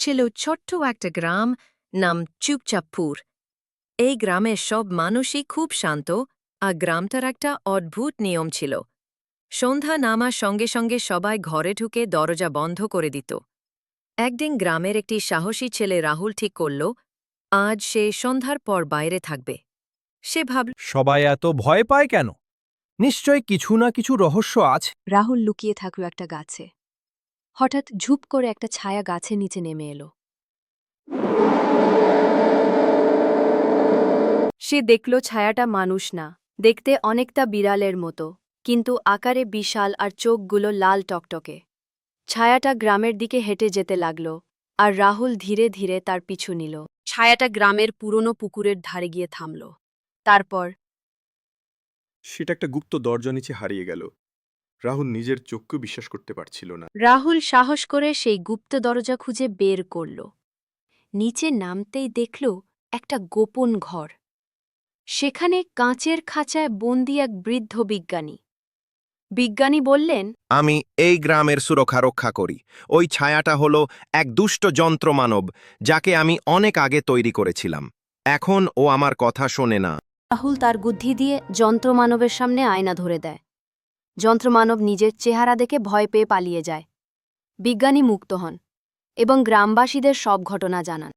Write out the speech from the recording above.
ছিল ছোট্ট একটা গ্রাম, নাম চুপচাপুর। এই গ্রামের সব মানুষই খুব শান্ত, আর গ্রামটার একটা অদ্ভুত নিয়ম ছিল। সন্ধ্যা নামার সঙ্গে সঙ্গে সবাই ঘরে ঢুকে দরজা বন্ধ করে দিত। একদিন গ্রামের একটি সাহসী ছেলে রাহুল ঠিক করল, আজ সে সন্ধ্যার পর বাইরে থাকবে। সে ভাবল, সবাই এত ভয় পায় কেন? নিশ্চয় কিছু না কিছু রহস্য আছে। রাহুল লুকিয়ে থাকল একটা গাছে। হঠাৎ ঝুপ করে একটা ছায়া গাছের নিচে নেমে এলো। সে দেখল ছায়াটা মানুষ না, দেখতে অনেকটা বিড়ালের মতো, কিন্তু আকারে বিশাল আর চোখগুলো লাল টকটকে। ছায়াটা গ্রামের দিকে হেঁটে যেতে লাগল, আর রাহুল ধীরে ধীরে তার পিছু নিল। ছায়াটা গ্রামের পুরনো পুকুরের ধারে গিয়ে থামল। তারপর সেটা একটা গুপ্ত দরজা নিচে হারিয়ে গেল। রাহুল নিজের চোখকেও বিশ্বাস করতে পারছিল না। রাহুল সাহস করে সেই গুপ্ত দরজা খুঁজে বের করল। নিচে নামতেই দেখল একটা গোপন ঘর। সেখানে কাঁচের খাঁচায় বন্দি এক বৃদ্ধ বিজ্ঞানী। বিজ্ঞানী বললেন, আমি এই গ্রামের সুরক্ষা রক্ষা করি। ওই ছায়াটা হলো এক দুষ্ট যন্ত্রমানব, যাকে আমি অনেক আগে তৈরি করেছিলাম। এখন ও আমার কথা শোনে না। রাহুল তার বুদ্ধি দিয়ে যন্ত্রমানবের সামনে আয়না ধরে দেয়। যন্ত্রমানব নিজের চেহারা দেখে ভয় পেয়ে পালিয়ে যায়। বিজ্ঞানী মুক্ত হন এবং গ্রামবাসীদের সব ঘটনা জানান।